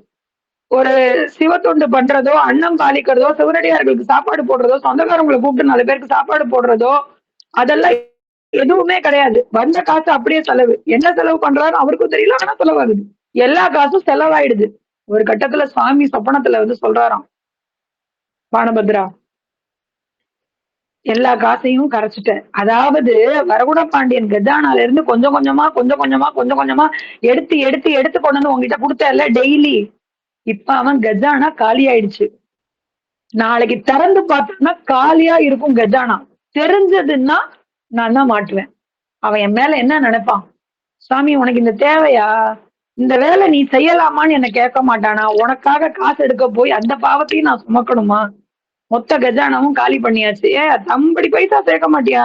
ஒரு சிவத்தொண்டு பண்றதோ, அன்னம் பாலிக்கிறதோ, சிவனடியார்களுக்கு சாப்பாடு போடுறதோ, சொந்தக்காரங்களை கூப்பிட்டு 4 பேருக்கு சாப்பாடு போடுறதோ, அதெல்லாம் எதுவுமே கிடையாது. வந்த காசு அப்படியே செலவு. என்ன செலவு பண்றாருன்னு அவருக்கும் தெரியல. ஆனா செலவாகுது. எல்லா காசும் செலவாயிடுது. ஒரு கட்டத்துல சுவாமி சொப்பனத்துல வந்து சொல்றாராம், பானபத்ரா, எல்லா காசையும் கரைச்சிட்டேன். அதாவது வரகுண பாண்டியன் கஜானால இருந்து கொஞ்சம் கொஞ்சமா, கொஞ்சம் கொஞ்சமா, கொஞ்சம் கொஞ்சமா எடுத்து எடுத்து எடுத்து கொண்டு வந்து உங்ககிட்ட கொடுத்தேன்ல டெய்லி. இப்ப அவன் கஜானா காலி ஆயிடுச்சு. நாளைக்கு திறந்து பார்த்தோம்னா காலியா இருக்கும் கஜானா. தெரிஞ்சதுன்னா நான் தான் மாட்டுவேன். அவன் என் மேல என்ன நினைப்பான்? சாமி உனக்கு இந்த தேவையா? இந்த வேலை நீ செய்யலாமான்னு என்ன கேட்க மாட்டானா? உனக்காக காசு எடுக்க போய் அந்த பாவத்தையும் நான் சுமக்கணுமா? மொத்த கஜானாவும் காலி பண்ணியாச்சு. தம்படி பைசா சேர்க்க மாட்டியா?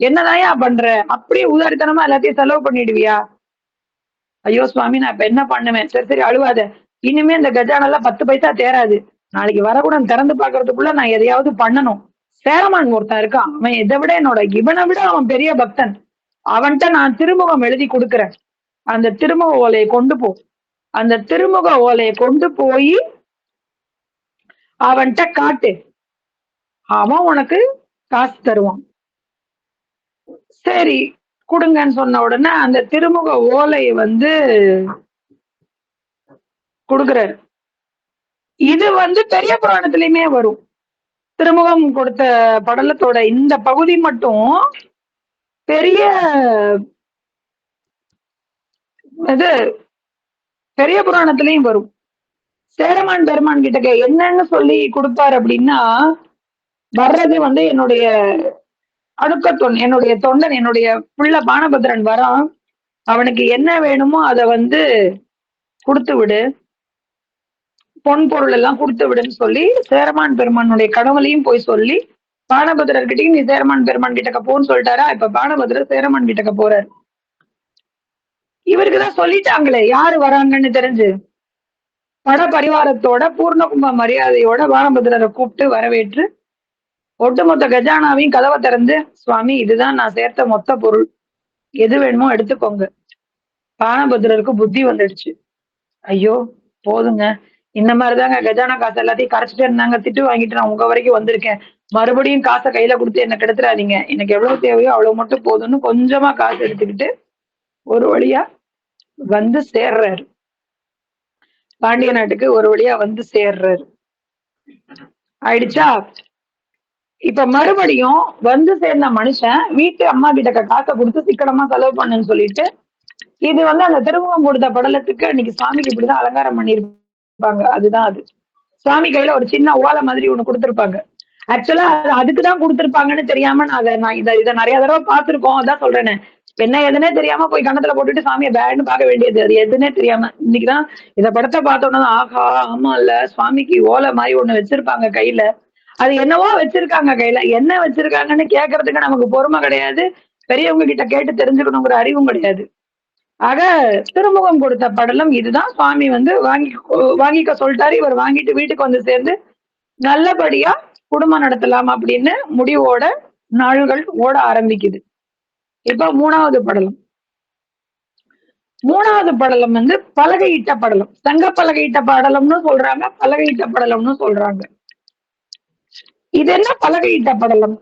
என்னதான்யா பண்ற? அப்படியே உதாரித்தனமா எல்லாத்தையும் செலவு பண்ணிடுவியா? ஐயோ சுவாமி நான் இப்ப என்ன பண்ணுவேன்? சரி சரி அழுவாத. இனிமே இந்த கஜானால 10 பைசா தேராது. நாளைக்கு வரக்கூடம் திறந்து பாக்குறதுக்குள்ள நான் எதையாவது பண்ணணும். சேரமான் ஒருத்தன் இருக்கான். அவன் இதை விட இவனை விட அவன் பெரிய பக்தன். அவன்கிட்ட நான் திருமுகம் எழுதி கொடுக்குறேன். அந்த திருமுக ஓலையை கொண்டு போ. அந்த திருமுக ஓலையை கொண்டு போய் அவன்கிட்ட காட்டு. அவன் உனக்கு காசு தருவான். சரி கொடுங்கன்னு சொன்ன உடனே அந்த திருமுக ஓலையை வந்து கொடுக்குறாரு. இது வந்து பெரிய புராணத்திலயுமே வரும். திருமுகம் கொடுத்த படலத்தோட இந்த பகுதி மட்டும் பெரிய இது பெரிய புராணத்திலயும் வரும். சேரமான் பெருமான் கிட்ட என்னன்னு சொல்லி கொடுப்பாரு அப்படின்னா, வர்றது வந்து என்னுடைய என்னுடைய தொண்டன், என்னுடைய புள்ள பானபத்திரன் வரான். அவனுக்கு என்ன வேணுமோ அதை வந்து கொடுத்து விடு, பொன் பொருள் எல்லாம் கொடுத்து விடுன்னு சொல்லி சேரமான் பெருமானுடைய கடவுளையும் போய் சொல்லி பானபத்திரர்கிட்டையும் நீ சேரமான் பெருமான் கிட்டக்க போன்னு சொல்லிட்டாரா. இப்ப பானபத்திரர் சேரமான் கிட்டக்க போறாரு. இவருக்குதான் சொல்லிட்டாங்களே யாரு வராங்கன்னு தெரிஞ்சு. பட பரிவாரத்தோட பூர்ணகும்ப மரியாதையோட பானபத்திரரை கூப்பிட்டு வரவேற்று ஒட்டுமொத்த கஜானாவையும் கதவை திறந்து, சுவாமி இதுதான் நான் சேர்த்த மொத்த பொருள், எது வேணுமோ எடுத்துக்கோங்க. பானபத்திரருக்கு புத்தி வந்துடுச்சு. ஐயோ போதுங்க, இந்த மாதிரிதாங்க கஜானா காசு எல்லாத்தையும் கரைச்சிட்டு இருந்தாங்க, திட்டு வாங்கிட்டு நான் உங்க வரைக்கும் வந்திருக்கேன். மறுபடியும் காசை கையில கொடுத்து என்ன கெடுத்துறாதீங்க. எனக்கு எவ்வளவு தேவையோ அவ்வளவு மட்டும் போதும்னு கொஞ்சமா காசு எடுத்துக்கிட்டு ஒரு வழியா வந்து சேர்றாரு. பாண்டிய நாட்டுக்கு ஒரு வழியா வந்து சேர்றாரு. ஆயிடுச்சா? இப்ப மறுபடியும் வந்து சேர்ந்த மனுஷன் வீட்டு அம்மா கிட்ட காசை கொடுத்து சிக்கனமா செலவு பண்ணுன்னு சொல்லிட்டு, இது வந்து அந்த திருமுகம் கொடுத்த படலத்துக்கு அன்னைக்கு சாமிக்கு இப்படிதான் அலங்காரம் பண்ணிருப்பாங்க. அதுதான் அது. சுவாமி கையில ஒரு சின்ன ஓலை மாதிரி ஒண்ணு கொடுத்திருப்பாங்க. ஆக்சுவலா அதுக்குதான் கொடுத்திருப்பாங்கன்னு தெரியாம நான் இதை நிறைய தடவை பார்த்திருக்கோம். அதான் சொல்றேன்னு. என்ன எதுனே தெரியாம போய் கணத்துல போட்டுட்டு சாமியை பேன்னு பார்க்க வேண்டியது. அது எதுனே தெரியாம இன்னைக்குதான் இதை படத்தை பார்த்தோன்னா ஆஹா ஆமா இல்ல, சுவாமிக்கு ஓலை மாதிரி ஒண்ணு வச்சிருப்பாங்க கையில. அது என்னவோ வச்சிருக்காங்க கையில. என்ன வச்சிருக்காங்கன்னு கேட்கறதுக்கு நமக்கு பொறுமை கிடையாது. பெரியவங்க கிட்ட கேட்டு தெரிஞ்சுக்கணுங்கிற அறிவும் கிடையாது. ஆக திருமுகம் கொடுத்த படலம் இதுதான். சுவாமி வந்து வாங்கிக்க சொல்லிட்டாரு. இவர் வாங்கிட்டு வீட்டுக்கு வந்து சேர்ந்து நல்லபடியா குடும்பம் நடத்தலாம் அப்படின்னு முடிவோட நாள்கள் ஓட ஆரம்பிக்குது. இப்ப மூணாவது படலம். மூணாவது படலம் வந்து பலகையிட்ட படலம். தங்க பலகையிட்ட படலம்னு சொல்றாங்க, பலகையிட்ட படலம்னு சொல்றாங்க. இது என்ன பலகையிட்ட படலம்?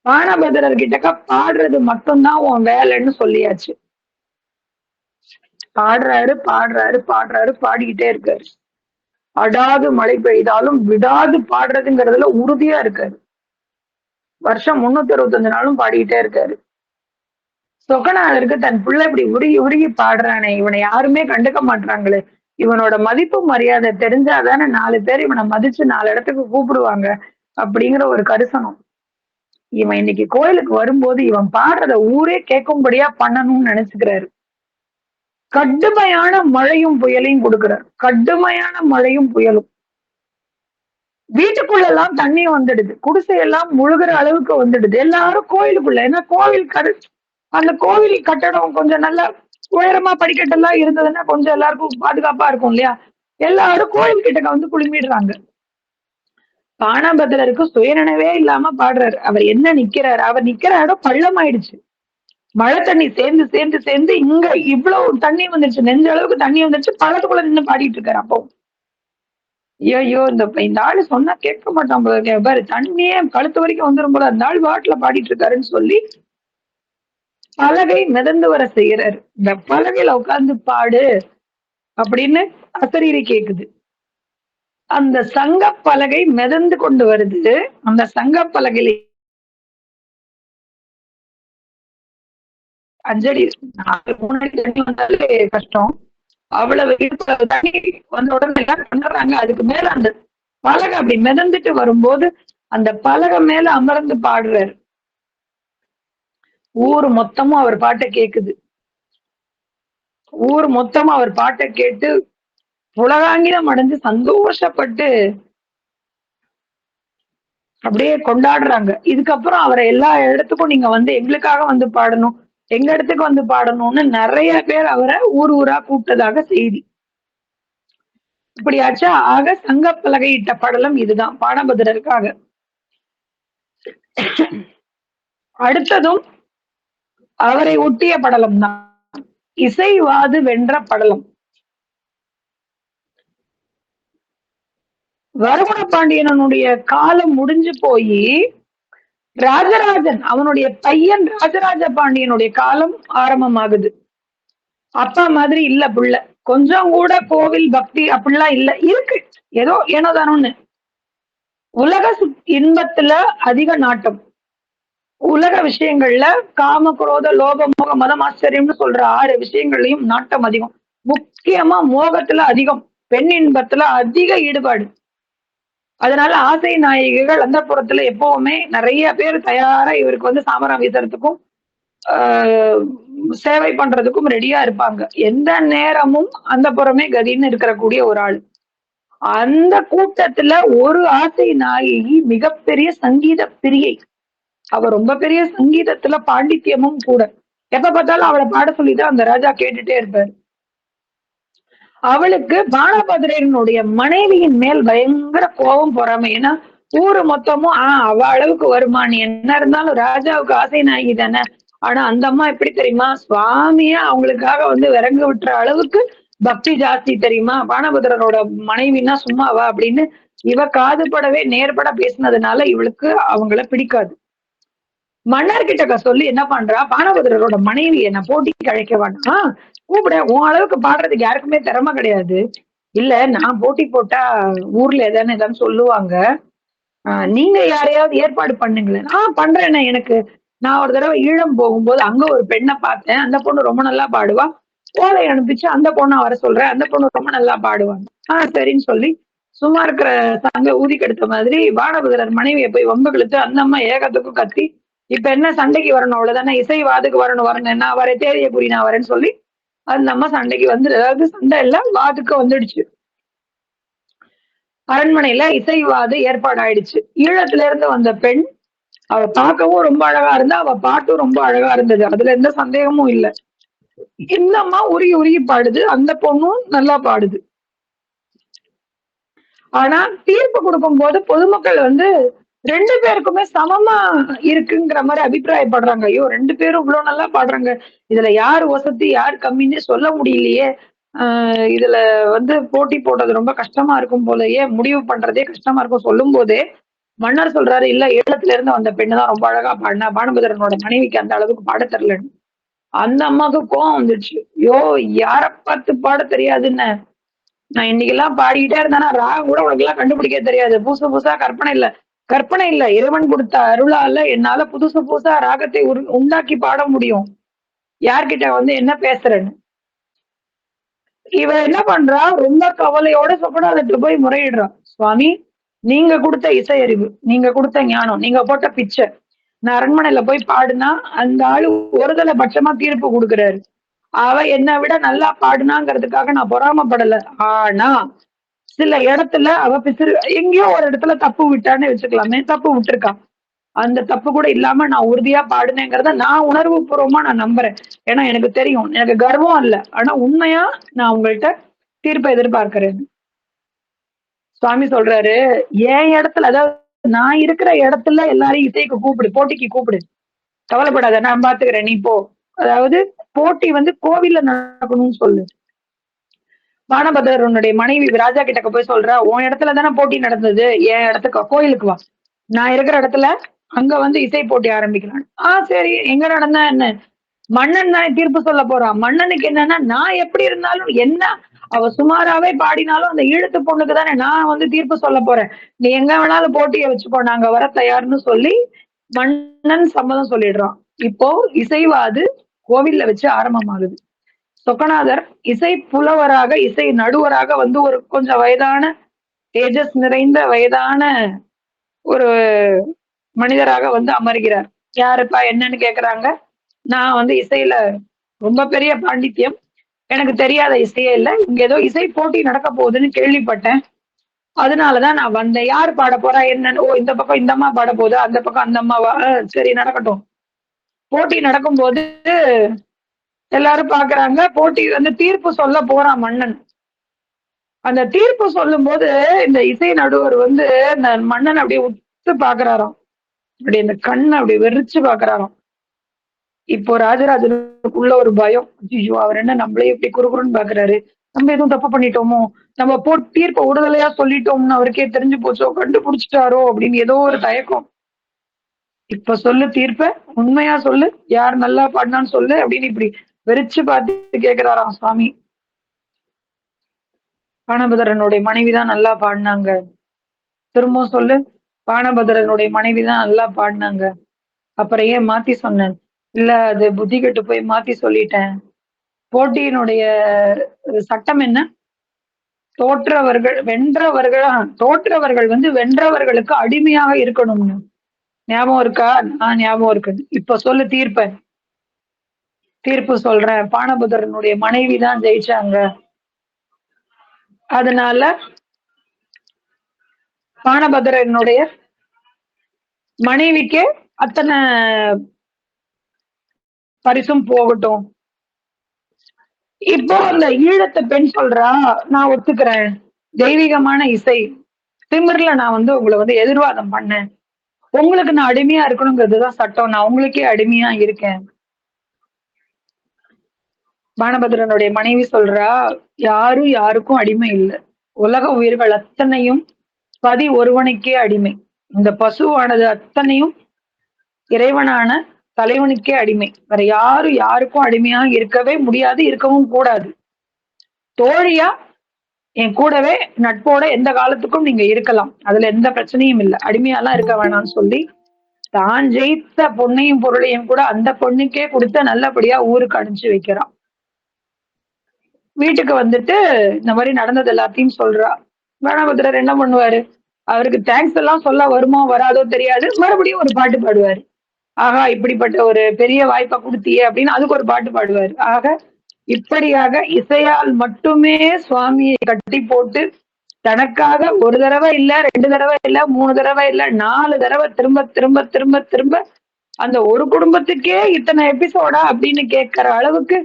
பானபத்திரர் கிட்டக்க பாடுறது மட்டும்தான் உன் வேலைன்னு சொல்லியாச்சு. பாடுறாரு பாடுறாரு பாடுறாரு பாடிக்கிட்டே இருக்காரு. அடாது மழை பெய்தாலும் விடாது பாடுறதுங்கிறதுல உறுதியா இருக்காரு. வருஷம் 365 நாளும் பாடிக்கிட்டே இருக்காரு. சொக்கநாதருக்கு தன் பிள்ளை இப்படி உருகி உருகி பாடுறானே, இவனை யாருமே கண்டுக்க மாட்டாங்களே, இவனோட மதிப்பு மரியாதை தெரிஞ்சாதானே 4 பேர் இவனை மதிச்சு 4 இடத்துக்கு கூப்பிடுவாங்க அப்படிங்கிற ஒரு கரிசனம். இவன் இன்னைக்கு கோயிலுக்கு வரும்போது இவன் பாடுறத ஊரே கேட்கும்படியா பண்ணணும்னு நினைச்சுக்கிறாரு. கடுமையான மழையும் புயலையும் கொடுக்கிறார். கடுமையான மழையும் புயலும். வீட்டுக்குள்ள எல்லாம் தண்ணி வந்துடுது. குடிசை எல்லாம் முழுகிற அளவுக்கு வந்துடுது. எல்லாரும் கோயிலுக்குள்ள, ஏன்னா அந்த கோவில் கட்டடம் கொஞ்சம் நல்லா உயரமா படிக்கட்டெல்லாம் இருந்ததுன்னா கொஞ்சம் எல்லாருக்கும் பாதுகாப்பா இருக்கும் இல்லையா? எல்லாரும் கோயில் கிட்ட வந்து குழுமிடுறாங்க. பானபத்திரருக்கு சுயநினைவே இல்லாம பாடுறாரு. அவர் என்ன நிக்கிறாரு? அவர் நிக்கிற இடம் பள்ளம் ஆயிடுச்சு. மழை தண்ணி சேர்ந்து சேர்ந்து சேர்ந்து இங்க இவ்வளவு தண்ணி வந்துருச்சு. நெஞ்ச அளவுக்கு தண்ணி வந்துருச்சு. பள்ளத்துக்குள்ள நின்று பாடிட்டு இருக்காரு. அப்போ ஐயோ இந்த ஆளு சொன்னா கேட்க மாட்டான் போல இருக்கே. பாரு தண்ணியே கழுத்து வரைக்கும் வந்துரும் போல, அந்த ஆள் பாட்டுல பாடிட்டு இருக்காருன்னு சொல்லி பலகை மிதந்து வர செய்யறாரு. இந்த பலகையில உட்கார்ந்து பாடு அப்படின்னு அசரீரி கேக்குது. அந்த சங்க பலகை மிதந்து கொண்டு வருது. அந்த சங்க பலகையில 5 அடி 3 அடி தண்ணி வந்தாலே கஷ்டம். அவ்வளவு இடுப்புல தண்ணி வந்த உடனே எல்லாரும் கண்டுறாங்க. அதுக்கு மேல அந்த பலகை அப்படி மிதந்துட்டு வரும்போது அந்த பலகை மேல அமர்ந்து பாடுறாரு. ஊர் மொத்தமும் அவர் பாட்டை கேக்குது. ஊர் மொத்தமும் அவர் பாட்டை கேட்டு உலகாங்கிலம் அடைஞ்சு சந்தோஷப்பட்டு அப்படியே கொண்டாடுறாங்க. இதுக்கப்புறம் அவரை எல்லா இடத்துக்கும் நீங்க வந்து எங்களுக்காக வந்து பாடணும், எங்க இடத்துக்கு வந்து பாடணும்னு நிறைய பேர் அவரை ஊர் ஊரா கூப்பிட்டதாக செய்தி. இப்படியாச்சா ஆக சங்க பலகையிட்ட படலம் இதுதான் பானபத்திரருக்காக. அடுத்ததும் அவரை ஒட்டிய படலம் தான் இசைவாது வென்ற படலம். வரகுண பாண்டியனுடைய காலம் முடிஞ்சு போய் ராஜராஜன் அவனுடைய பையன் ராஜராஜ பாண்டியனுடைய காலம் ஆரம்பமாகுது. அப்பா மாதிரி இல்ல புள்ள, கொஞ்சம் கூட கோவில் பக்தி அப்படிலாம் இல்ல, இருக்கு ஏதோ ஏனோதானோன்னு. உலக இன்பத்துல அதிக நாட்டம், உலக விஷயங்கள்ல காம குரோத லோப மோக மதம் ஆச்சரியம்னு சொல்ற 6 விஷயங்கள்லயும் நாட்டம் அதிகம். முக்கியமா மோகத்துல அதிகம், பெண் இன்பத்துல அதிக ஈடுபாடு. அதனால ஆசை நாயகிகள் அந்த புறத்துல எப்பவுமே நிறைய பேர் தயாரா இவருக்கு வந்து சாமரம் வீசுறதுக்கும் சேவை பண்றதுக்கும் ரெடியா இருப்பாங்க. எந்த நேரமும் அந்த புறமே கதின்னு இருக்கிற கூடிய ஒரு ஆள். அந்த கூட்டத்துல ஒரு ஆசை நாயகி மிகப்பெரிய சங்கீத பிரியை. அவ ரொம்ப பெரிய சங்கீதத்துல பாண்டித்யமும் கூட. எப்ப பார்த்தாலும் அவளை பாட சொல்லிதான் அந்த ராஜா கேட்டுட்டே இருப்பாரு. அவளுக்கு பானபத்திரனுடைய மனைவியின் மேல் பயங்கர கோபம் பொறாமை. ஏன்னா ஊரு மொத்தமும் அவ அளவுக்கு வருமா, நீ என்ன இருந்தாலும் ராஜாவுக்கு ஆசை நாயகி தானே. ஆனா அந்த அம்மா எப்படி தெரியுமா, சுவாமிய அவங்களுக்காக வந்து விறங்கு விட்டுற அளவுக்கு பக்தி ஜாஸ்தி தெரியுமா, பானபத்திரனோட மனைவின்னா சும்மாவா அப்படின்னு இவ காதுபடவே நேர்பட பேசினதுனால இவளுக்கு அவங்கள பிடிக்காது. மன்னர்கிட்ட சொல்லி என்ன பண்றா, பானபத்திரரோட மனைவி என்ன போட்டிக்கு அழைக்க வேண்டாம், கூப்பிட, உன் அளவுக்கு பாடுறதுக்கு யாருக்குமே திறமை கிடையாது. இல்ல நான் போட்டி போட்டா ஊர்ல ஏதானு சொல்லுவாங்க, நீங்க யாரையாவது ஏற்பாடு பண்ணுங்களேன். பண்றேன்னு. எனக்கு நான் ஒரு தடவை ஈழம் போகும்போது அங்க ஒரு பெண்ணை பார்த்தேன், அந்த பொண்ணு ரொம்ப நல்லா பாடுவா, ஓலை அனுப்பிச்சு அந்த பொண்ணை வர சொல்றேன், அந்த பொண்ணு ரொம்ப நல்லா பாடுவாங்க. சரின்னு சொல்லி சும்மா இருக்கிற சங்க ஊதி கெடுத்த மாதிரி பானபத்திரர் மனைவியை போய் வம்பு கழுத்து அந்த அம்மா ஏகத்துக்கும் கத்தி, இப்ப என்ன சண்டைக்கு வரணும் அவ்வளவுதானே, இசைவாதுக்கு வரணும் என்ன வரேன் தேரிய புரி நான் வரேன்னு சொல்லி அந்த அம்மா சண்டைக்கு வந்து, அதாவது சண்டை இல்ல வாதுக்கு வந்துடுச்சு. அரண்மனையில இசைவாது ஏற்பாடு ஆயிடுச்சு. ஈழத்துல இருந்து வந்த பெண், அவ பார்க்கவும் ரொம்ப அழகா இருந்தா, அவ பாட்டும் ரொம்ப அழகா இருந்தது, அதுல எந்த சந்தேகமும் இல்ல. இந்த அம்மா உருகி உருகி பாடுது, அந்த பொண்ணும் நல்லா பாடுது. ஆனா தீர்ப்பு கொடுக்கும் போது பொதுமக்கள் வந்து 2 பேருக்குமே சமமா இருக்குங்கிற மாதிரி அபிப்பிராயப்படுறாங்க. ஐயோ 2 பேரும் இவ்வளவு நல்லா பாடுறாங்க, இதுல யாரு வசதி யாரு கம்மின்னு சொல்ல முடியலையே, இதுல வந்து போட்டி போடுறது ரொம்ப கஷ்டமா இருக்கும் போலயே, முடிவு பண்றதே கஷ்டமா இருக்கும் சொல்லும் போதே மன்னர் சொல்றாரு, இல்ல ஈழத்துல இருந்து வந்த பெண்ணுதான் ரொம்ப அழகா பாடினா, பானுபத்திரனோட மனைவிக்கு அந்த அளவுக்கு பாட தெரியலன்னு. அந்த அம்மாவுக்கு கோவம் வந்துடுச்சு. ஐயோ யார பார்த்து பாட தெரியாதுன்னு, நான் இன்னைக்கு எல்லாம் பாடிக்கிட்டே இருந்தானா ராகம் கூட உனக்கு எல்லாம் கண்டுபிடிக்க தெரியாது, புதுசு புதுசா கற்பனை இல்ல இறைவன் கொடுத்த அருளால என்னால புதுசு புதுசா ராகத்தை உண்டாக்கி பாட முடியும், யார்கிட்ட வந்து என்ன பேசுறேன்னு. இவ என்ன பண்றா, ரொம்ப கவலையோட சொப்பனாதத்துல போய் முறையிடுறா, சுவாமி நீங்க கொடுத்த இசை அறிவு, நீங்க கொடுத்த ஞானம், நீங்க போட்ட பிச்சை, நான் அரண்மனையில போய் பாடுனா அந்த ஆளு ஒருதலை பட்சமா தீர்ப்பு கொடுக்குறாரு. அவ என்னை விட நல்லா பாடுனாங்கிறதுக்காக நான் பொறாமப்படல. ஆனா சில இடத்துல அவ பிசிறு எங்கேயோ ஒரு இடத்துல தப்பு விட்டான்னு வச்சுக்கலாமே, தப்பு விட்டுருக்கான். அந்த தப்பு கூட இல்லாம நான் உறுதியா பாடுனேங்கிறத நான் உணர்வு பூர்வமா நான் நம்புறேன். ஏன்னா எனக்கு தெரியும், எனக்கு கர்வம் இல்ல, ஆனா உண்மையா நான் உங்கள்கிட்ட தீர்ப்பை எதிர்பார்க்கிறேன். சுவாமி சொல்றாரு, என் இடத்துல, அதாவது நான் இருக்கிற இடத்துல எல்லாரையும் இசைக்கு கூப்பிடு, போட்டிக்கு கூப்பிடு, கவலைப்படாத நான் பாத்துக்கிறேன் நீ போ. அதாவது போட்டி வந்து கோவில்ல நடக்கணும்னு சொல்லு. பானபத்திரர் உன்னுடைய மனைவி ராஜா கிட்டக்க போய் சொல்றா, உன் இடத்துல தானே போட்டி நடந்தது, என் இடத்துக்கு கோயிலுக்கு வா, நான் இருக்கிற இடத்துல அங்க வந்து இசை போட்டி ஆரம்பிக்கலாம். சரி, எங்க நடந்தா என்ன, மன்னன் தானே தீர்ப்பு சொல்ல போறான். மன்னனுக்கு என்னன்னா, நான் எப்படி இருந்தாலும் என்ன அவ சுமாராவே பாடினாலும் அந்த ஈழத்து பொண்ணுக்கு தானே நான் வந்து தீர்ப்பு சொல்ல போறேன். நீ எங்க வேணாலும் போட்டியை வச்சுக்கோ, நாங்க வர தயார்னு சொல்லி மன்னன் சம்மதம் சொல்லிடுறான். இப்போ இசைவாது கோவில்ல வச்சு ஆரம்பமாகுது. சொக்கநாதர் இசை புலவராக, இசை நடுவராக வந்து ஒரு கொஞ்சம் வயதான, தேஜஸ் நிறைந்த வயதான ஒரு மனிதராக வந்து அமர்கிறார். யாருப்பா என்னன்னு கேக்குறாங்க. நான் வந்து இசையில ரொம்ப பெரிய பாண்டித்யம், எனக்கு தெரியாத இசையே இல்ல, இங்க ஏதோ இசை போட்டி நடக்க போகுதுன்னு கேள்விப்பட்டேன், அதனாலதான் நான் வந்தேன். யார் பாட போறா என்னன்னு, இந்த பக்கம் இந்த அம்மா பாட போகுது, அந்த பக்கம் அந்த அம்மாவா, சரி நடக்கட்டும். போட்டி நடக்கும்போது எல்லாரும் பாக்குறாங்க. போட்டி வந்து தீர்ப்பு சொல்ல போறான் மன்னன். அந்த தீர்ப்பு சொல்லும் போது இந்த இசை நடுவர் வந்து இந்த மன்னன் அப்படியே உத்து பாக்குறாராம். அப்படி இந்த கண்ணை அப்படி வெறிச்சு பாக்குறாராம். இப்போ ராஜராஜனுக்குள்ள ஒரு பயம், ஐயோ அவர் என்ன நம்மளே இப்படி குறுகுறுன்னு பாக்குறாரு, நம்ம எதுவும் தப்பு பண்ணிட்டோமோ, நம்ம தீர்ப்பை உடனடியா சொல்லிட்டோம்னு அவருக்கே தெரிஞ்சு போச்சோ, கண்டுபிடிச்சிட்டாரோ அப்படின்னு ஏதோ ஒரு தயக்கம். இப்ப சொல்லு தீர்ப்ப, உண்மையா சொல்லு, யார் நல்லா பாடினான்னு சொல்லு அப்படின்னு இப்படி வெறிச்சு பார்த்து கேக்குறாராம் சுவாமி. பானபதரனுடைய மனைவிதான் நல்லா பாடினாங்க. திரும்பவும் சொல்லு, பானபதரனுடைய மனைவிதான் நல்லா பாடினாங்க. அப்புறம் ஏன் மாத்தி சொன்னேன்? இல்ல, அது புத்தி கெட்டு போய் மாத்தி சொல்லிட்டேன். போட்டியினுடைய சட்டம் என்ன? தோற்றவர்கள் வந்து வென்றவர்களுக்கு அடிமையாக இருக்கணும்னு ஞாபகம் இருக்கா? ஞாபகம் இருக்கு. இப்ப சொல்லு தீர்ப்ப. தீர்ப்பு சொல்றேன், பானபுதரனுடைய மனைவி தான் ஜெயிச்சாங்க. அதனால பானபதரனுடைய மனைவிக்கு அத்தனை பரிசும் போகட்டும். இப்போ அந்த ஈழத்து பெண் சொல்றா, நான் ஒத்துக்கிறேன், தெய்வீகமான இசை திமிர்ல நான் வந்து உங்களை வந்து எதிர்வாதம் பண்ணேன், உங்களுக்கு நான் அடிமையா இருக்கணுங்கிறதுதான் சட்டம், நான் உங்களுக்கே அடிமையா இருக்கேன். பானபத்திரனுடைய மனைவி சொல்றா, யாரும் யாருக்கும் அடிமை இல்லை, உலக உயிர்கள் அத்தனையும் பதி ஒருவனுக்கே அடிமை, இந்த பசுவானது அத்தனையும் இறைவனான தலைவனுக்கே அடிமை, வேற யாரும் யாருக்கும் அடிமையா இருக்கவே முடியாது, இருக்கவும் கூடாது. தோழியா என் கூடவே நட்போட எந்த காலத்துக்கும் நீங்க இருக்கலாம், அதுல எந்த பிரச்சனையும் இல்லை, அடிமையாலாம் இருக்க வேணாம்னு சொல்லி தான் ஜெயித்த பொண்ணையும் பொருளையும் கூட அந்த பொண்ணுக்கே கொடுத்த நல்லபடியா ஊருக்கு அனுப்பிச்சு வைக்கிறான். வீட்டுக்கு வந்துட்டு இந்த மாதிரி நடந்தது எல்லாத்தையும் சொல்றா. பானபத்திரர் என்ன பண்ணுவாரு, அவருக்கு தேங்க்ஸ் எல்லாம் சொல்ல வருமோ வராதோ தெரியாது, மறுபடியும் ஒரு பாட்டு பாடுவாரு. ஆகா, இப்படிப்பட்ட ஒரு பெரிய வாய்ப்பை கொடுத்தியே அப்படின்னு அதுக்கு ஒரு பாட்டு பாடுவாரு. ஆக இப்படியாக இசையால் மட்டுமே சுவாமியை கட்டி போட்டு தனக்காக ஒரு தடவை இல்ல, 2 தடவை இல்ல, 3 தடவை இல்ல, 4 தடவை திரும்ப திரும்ப திரும்ப திரும்ப அந்த ஒரு குடும்பத்துக்கே இத்தனை எபிசோடா அப்படின்னு கேட்கிற அளவுக்கு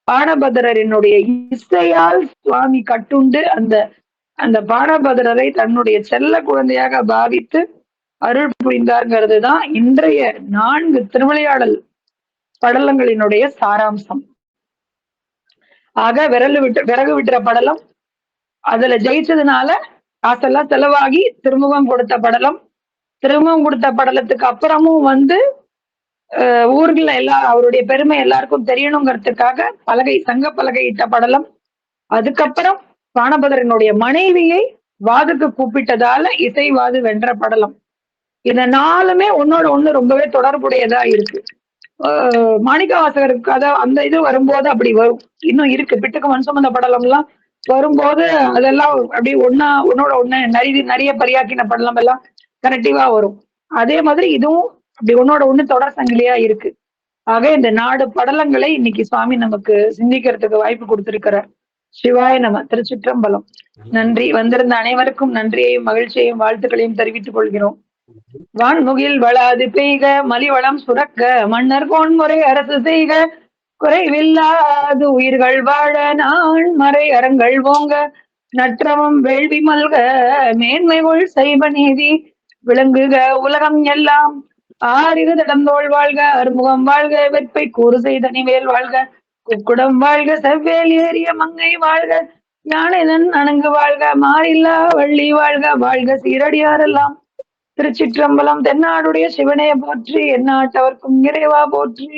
பானபத்திரனுடைய இசையால் சுவாமி கட்டுண்டு அந்த அந்த பானபத்திரரை தன்னுடைய செல்ல குழந்தையாக பாவித்து அருள் புரிந்தார்ங்கிறது தான் இன்றைய 4 திருவிளையாடல் படலங்களினுடைய சாராம்சம். ஆக விறகு விட்டுற படலம், அதுல ஜெயிச்சதுனால காசெல்லாம் செலவாகி திருமுகம் கொடுத்த படலம், திருமுகம் கொடுத்த படலத்துக்கு அப்புறமும் வந்து ஊர்ல அவருடைய பெருமை எல்லாருக்கும் தெரியணுங்கிறதுக்காக சங்க பலகை இட்ட படலம், அதுக்கப்புறம் பானபதரனுடைய மனைவியை வாதுக்கு கூப்பிட்டதால இசைவாது வென்ற படலம். இந்த 4மே ஒன்னோட ஒண்ணு ரொம்பவே தொடர்புடையதா இருக்கு. மாணிக்க வாசகருக்கு கதை அந்த இது வரும்போது அப்படி வரும், இன்னும் இருக்கு. பிட்டுக்கு மண் சுமந்த படலம் எல்லாம் வரும்போது அதெல்லாம் அப்படி ஒன்னோட ஒண்ணு நிறைய பரியாக்கின படலம் எல்லாம் கனெக்டிவா வரும். அதே மாதிரி இதுவும் அப்படி ஒன்னோட ஒண்ணு தொடர் சங்கிலியா இருக்கு. ஆக இந்த 4 படலங்களை இன்னைக்கு சுவாமி நமக்கு சிந்திக்கிறதுக்கு வாய்ப்பு கொடுத்திருக்கிறார். சிவாய நம. திருச்சிற்றம்பலம். நன்றி. வந்திருந்த அனைவருக்கும் நன்றியையும் மகிழ்ச்சியையும் வாழ்த்துக்களையும் தெரிவித்துக் கொள்கிறோம். வான்முகில் வளாது பெய்க, மலிவளம் சுரக்க, மன்னர் கோன்முறை அரசு செய்க, குறைவில்லாது உயிர்கள் வாழ நான் மறை அறங்கள் ஓங்க, நற்றவம் வேள்வி மல்க, மேன்மைகள் செய்வ நீதி விளங்குக உலகம் எல்லாம், ஆறிரு தடந்தோள் வாழ்க, அறுமுகம் வாழ்க, வெற்பை கூறு செய்த நிவேல் வாழ்க, குக்குடம் வாழ்க, செவ்வேல் ஏறிய மங்கை வாழ்க, ஞானதன் அணங்கு வாழ்க, மாறில்லா வள்ளி வாழ்க, வாழ்க சீரடியாரெல்லாம். திருச்சிற்றம்பலம். தென்னாடுடைய சிவனைய போற்றி, எந்நாட்டவர்க்கும் இறைவா போற்றி.